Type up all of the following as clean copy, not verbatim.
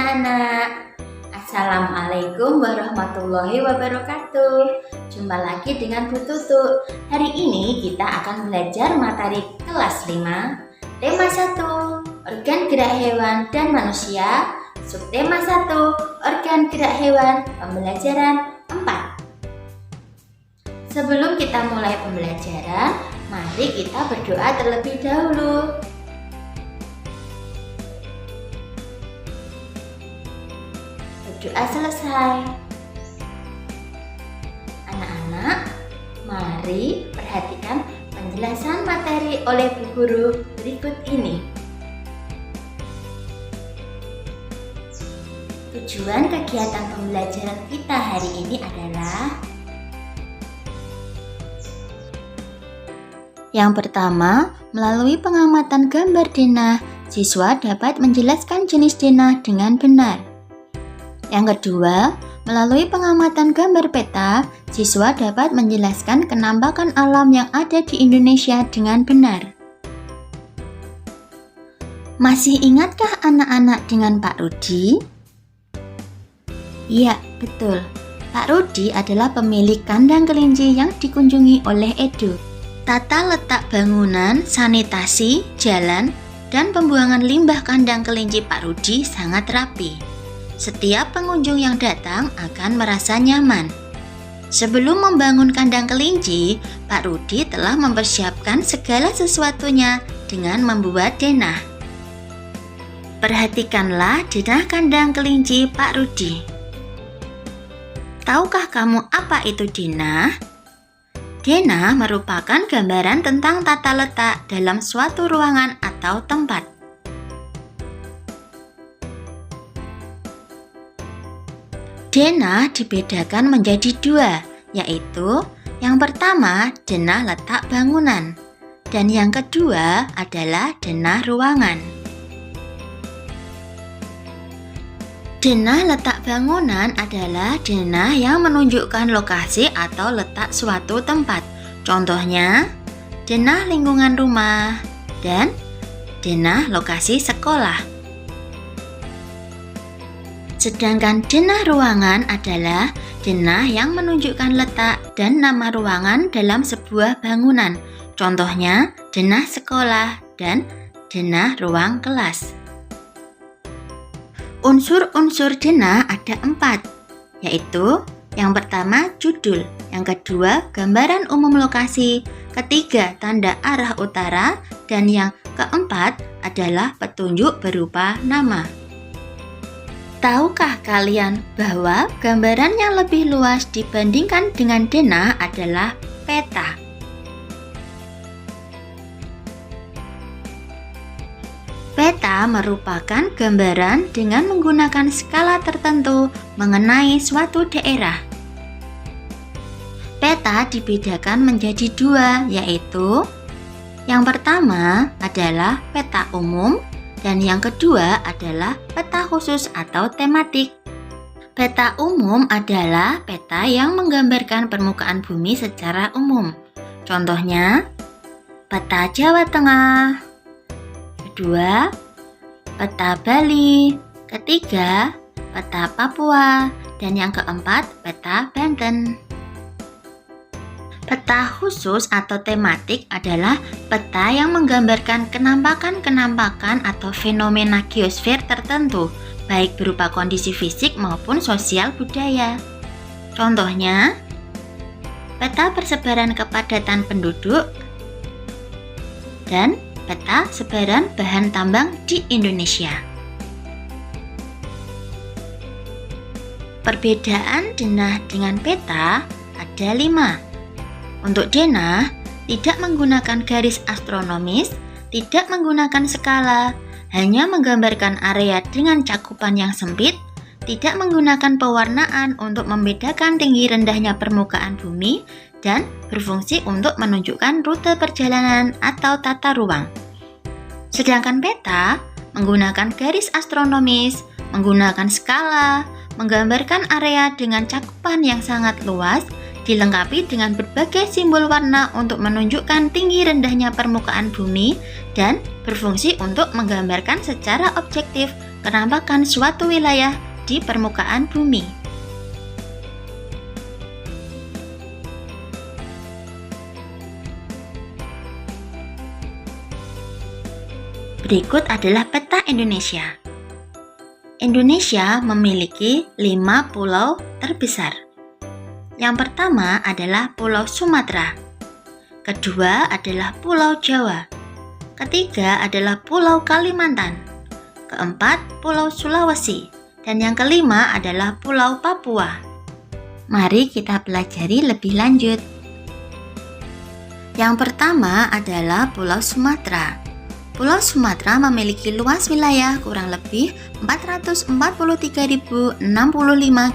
anak-anak. Assalamualaikum warahmatullahi wabarakatuh. Jumpa lagi dengan Bu Tutu. Hari ini kita akan belajar materi kelas 5, tema 1, organ gerak hewan dan manusia. Subtema 1, organ gerak hewan, pembelajaran 4. Sebelum kita mulai pembelajaran, mari kita berdoa terlebih dahulu. Doa selesai. Anak-anak, mari perhatikan penjelasan materi oleh Bu Guru berikut ini. Tujuan kegiatan pembelajaran kita hari ini adalah: yang pertama, melalui pengamatan gambar denah, siswa dapat menjelaskan jenis denah dengan benar. Yang kedua, melalui pengamatan gambar peta, siswa dapat menjelaskan penampakan alam yang ada di Indonesia dengan benar. Masih ingatkah anak-anak dengan Pak Rudi? Iya, betul. Pak Rudi adalah pemilik kandang kelinci yang dikunjungi oleh Edo. Tata letak bangunan, sanitasi, jalan, dan pembuangan limbah kandang kelinci Pak Rudi sangat rapi. Setiap pengunjung yang datang akan merasa nyaman. Sebelum membangun kandang kelinci, Pak Rudi telah mempersiapkan segala sesuatunya dengan membuat denah. Perhatikanlah denah kandang kelinci Pak Rudi. Tahukah kamu apa itu denah? Denah merupakan gambaran tentang tata letak dalam suatu ruangan atau tempat. Denah dibedakan menjadi dua, yaitu yang pertama denah letak bangunan, dan yang kedua adalah denah ruangan. Denah letak bangunan adalah denah yang menunjukkan lokasi atau letak suatu tempat. Contohnya, denah lingkungan rumah dan denah lokasi sekolah. Sedangkan denah ruangan adalah denah yang menunjukkan letak dan nama ruangan dalam sebuah bangunan. Contohnya, denah sekolah dan denah ruang kelas. Unsur-unsur denah ada 4, yaitu yang pertama judul, yang kedua gambaran umum lokasi, ketiga tanda arah utara, dan yang keempat adalah petunjuk berupa nama. Tahukah kalian bahwa gambaran yang lebih luas dibandingkan dengan denah adalah peta? Peta merupakan gambaran dengan menggunakan skala tertentu mengenai suatu daerah. Peta dibedakan menjadi dua, yaitu yang pertama adalah peta umum, dan yang kedua adalah peta khusus atau tematik. Peta umum adalah peta yang menggambarkan permukaan bumi secara umum. Contohnya, peta Jawa Tengah, kedua, peta Bali, ketiga, peta Papua, dan yang keempat, peta Banten. Peta khusus atau tematik adalah peta yang menggambarkan kenampakan-kenampakan atau fenomena geosfer tertentu, baik berupa kondisi fisik maupun sosial budaya. Contohnya, peta persebaran kepadatan penduduk dan peta sebaran bahan tambang di Indonesia. Perbedaan denah dengan peta ada 5. Untuk denah, tidak menggunakan garis astronomis, tidak menggunakan skala, hanya menggambarkan area dengan cakupan yang sempit, tidak menggunakan pewarnaan untuk membedakan tinggi rendahnya permukaan bumi, dan berfungsi untuk menunjukkan rute perjalanan atau tata ruang. Sedangkan peta menggunakan garis astronomis, menggunakan skala, menggambarkan area dengan cakupan yang sangat luas, dilengkapi dengan berbagai simbol warna untuk menunjukkan tinggi rendahnya permukaan bumi dan berfungsi untuk menggambarkan secara objektif penampakan suatu wilayah di permukaan bumi. Berikut adalah peta Indonesia. Indonesia memiliki 5 pulau terbesar. Yang pertama adalah Pulau Sumatera. Kedua adalah Pulau Jawa. Ketiga adalah Pulau Kalimantan. Keempat, Pulau Sulawesi. Dan yang kelima adalah Pulau Papua. Mari kita pelajari lebih lanjut. Yang pertama adalah Pulau Sumatera. Pulau Sumatera memiliki luas wilayah kurang lebih 443.065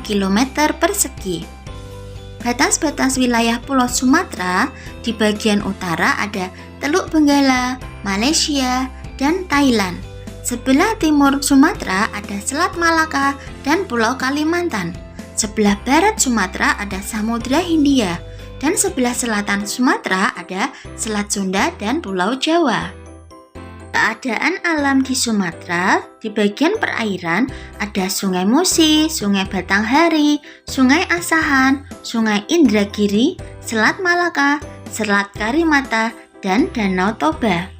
km persegi. Batas-batas wilayah Pulau Sumatera di bagian utara ada Teluk Benggala, Malaysia, dan Thailand. Sebelah timur Sumatera ada Selat Malaka dan Pulau Kalimantan. Sebelah barat Sumatera ada Samudra Hindia, dan sebelah selatan Sumatera ada Selat Sunda dan Pulau Jawa. Keadaan alam di Sumatera, di bagian perairan ada Sungai Musi, Sungai Batanghari, Sungai Asahan, Sungai Indragiri, Selat Malaka, Selat Karimata, dan Danau Toba.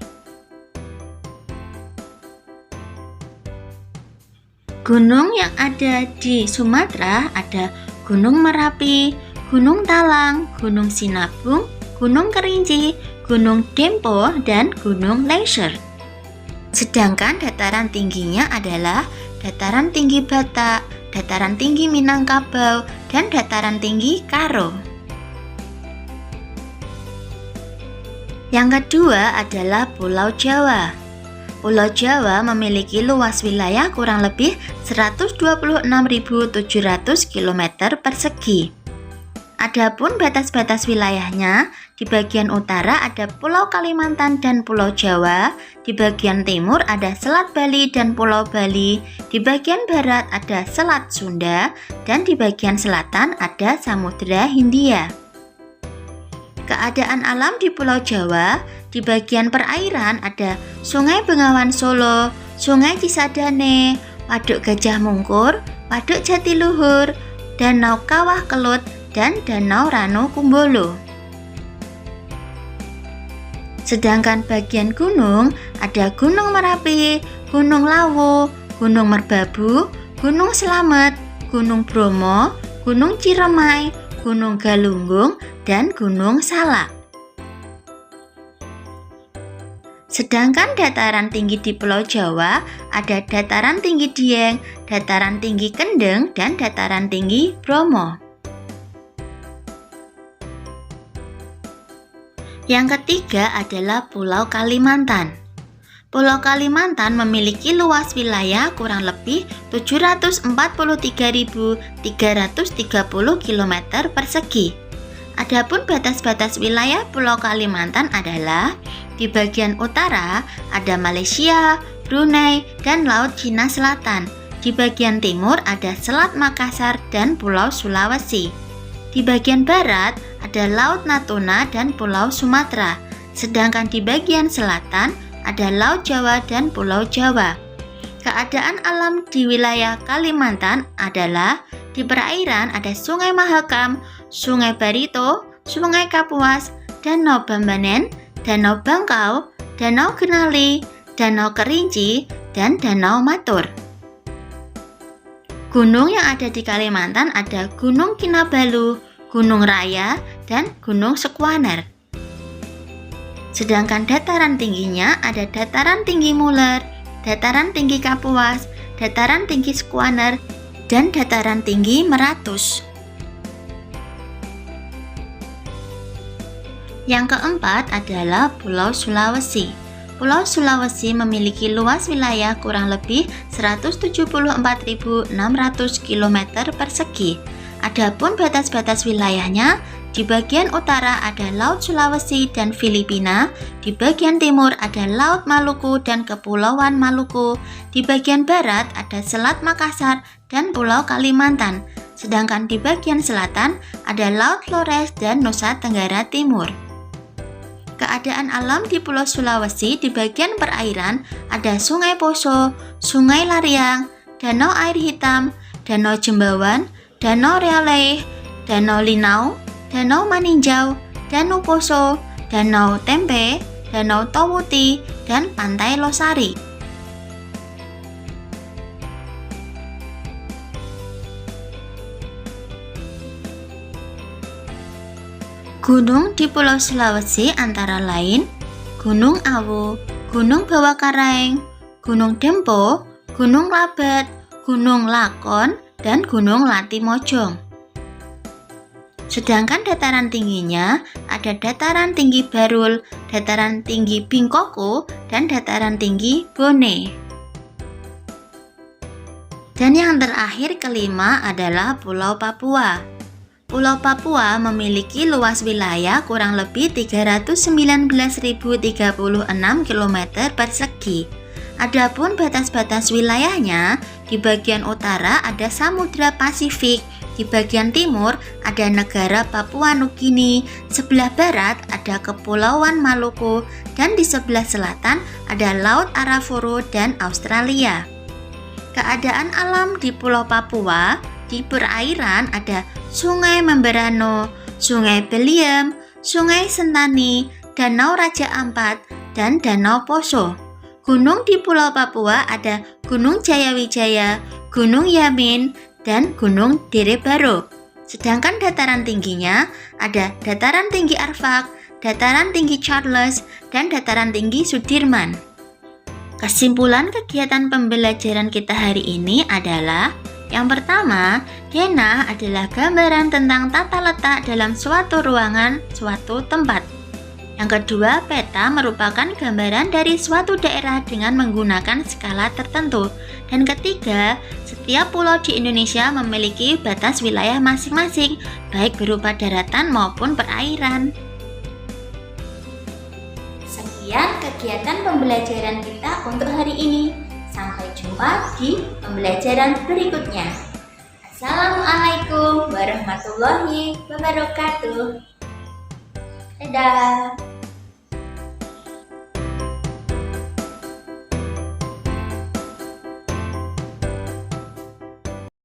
Gunung yang ada di Sumatera ada Gunung Merapi, Gunung Talang, Gunung Sinabung, Gunung Kerinci, Gunung Dempo, dan Gunung Leuser. Sedangkan dataran tingginya adalah dataran tinggi Batak, dataran tinggi Minangkabau, dan dataran tinggi Karo. Yang kedua adalah Pulau Jawa. Pulau Jawa memiliki luas wilayah kurang lebih 126.700 km persegi. Adapun batas-batas wilayahnya, di bagian utara ada Pulau Kalimantan dan Pulau Jawa, di bagian timur ada Selat Bali dan Pulau Bali, di bagian barat ada Selat Sunda, dan di bagian selatan ada Samudra Hindia. Keadaan alam di Pulau Jawa, di bagian perairan ada Sungai Bengawan Solo, Sungai Cisadane, Waduk Gajah Mungkur, Waduk Jatiluhur, Danau Kawah Kelut, dan Danau Rano Kumbolo. Sedangkan bagian gunung ada Gunung Merapi, Gunung Lawu, Gunung Merbabu, Gunung Slamet, Gunung Bromo, Gunung Ciremai, Gunung Galunggung, dan Gunung Salak. Sedangkan dataran tinggi di Pulau Jawa ada dataran tinggi Dieng, dataran tinggi Kendeng, dan dataran tinggi Bromo. Yang ketiga adalah Pulau Kalimantan. Pulau Kalimantan memiliki luas wilayah kurang lebih 743.330 km persegi. Adapun batas-batas wilayah Pulau Kalimantan adalah di bagian utara ada Malaysia, Brunei, dan Laut Cina Selatan. Di bagian timur ada Selat Makassar dan Pulau Sulawesi. Di bagian barat ada Laut Natuna dan Pulau Sumatera, sedangkan di bagian selatan ada Laut Jawa dan Pulau Jawa. Keadaan alam di wilayah Kalimantan adalah di perairan ada Sungai Mahakam, Sungai Barito, Sungai Kapuas, Danau Bambanen, Danau Bangkau, Danau Genali, Danau Kerinci, dan Danau Matur. Gunung yang ada di Kalimantan ada Gunung Kinabalu, Gunung Raya, dan Gunung Sekuaner. Sedangkan dataran tingginya ada dataran tinggi Muler, dataran tinggi Kapuas, dataran tinggi Sekuaner, dan dataran tinggi Meratus. Yang keempat adalah Pulau Sulawesi. Pulau Sulawesi memiliki luas wilayah kurang lebih 174.600 km persegi. Adapun batas-batas wilayahnya, di bagian utara ada Laut Sulawesi dan Filipina, di bagian timur ada Laut Maluku dan Kepulauan Maluku, di bagian barat ada Selat Makassar dan Pulau Kalimantan, sedangkan di bagian selatan ada Laut Flores dan Nusa Tenggara Timur. Keadaan alam di Pulau Sulawesi di bagian perairan ada Sungai Poso, Sungai Lariang, Danau Air Hitam, Danau Jembawan, Danau Reale, Danau Linau, Danau Maninjau, Danau Poso, Danau Tempe, Danau Towuti, dan Pantai Losari. Gunung di Pulau Sulawesi antara lain Gunung Awu, Gunung Bawakaraeng, Gunung Dempo, Gunung Labat, Gunung Lakon, dan Gunung Latimojong. Sedangkan dataran tingginya ada dataran tinggi Barul, dataran tinggi Bingkoko, dan dataran tinggi Bone. Dan yang terakhir kelima adalah Pulau Papua. Pulau Papua memiliki luas wilayah kurang lebih 319.036 km persegi. Adapun batas-batas wilayahnya, di bagian utara ada Samudra Pasifik, di bagian timur ada negara Papua Nugini, sebelah barat ada Kepulauan Maluku, dan di sebelah selatan ada Laut Arafuru dan Australia. Keadaan alam di Pulau Papua, di perairan ada Sungai Memberano, Sungai Beliem, Sungai Sentani, Danau Raja Ampat, dan Danau Poso. Gunung di Pulau Papua ada Gunung Jayawijaya, Gunung Yamin, dan Gunung Derebaro. Sedangkan dataran tingginya ada Dataran Tinggi Arfak, Dataran Tinggi Charles, dan Dataran Tinggi Sudirman. Kesimpulan kegiatan pembelajaran kita hari ini adalah: yang pertama, denah adalah gambaran tentang tata letak dalam suatu ruangan, suatu tempat. Yang kedua, peta merupakan gambaran dari suatu daerah dengan menggunakan skala tertentu. Dan ketiga, setiap pulau di Indonesia memiliki batas wilayah masing-masing, baik berupa daratan maupun perairan. Sekian kegiatan pembelajaran kita untuk hari ini. Sampai jumpa di pembelajaran berikutnya. Assalamualaikum warahmatullahi wabarakatuh. Dadah.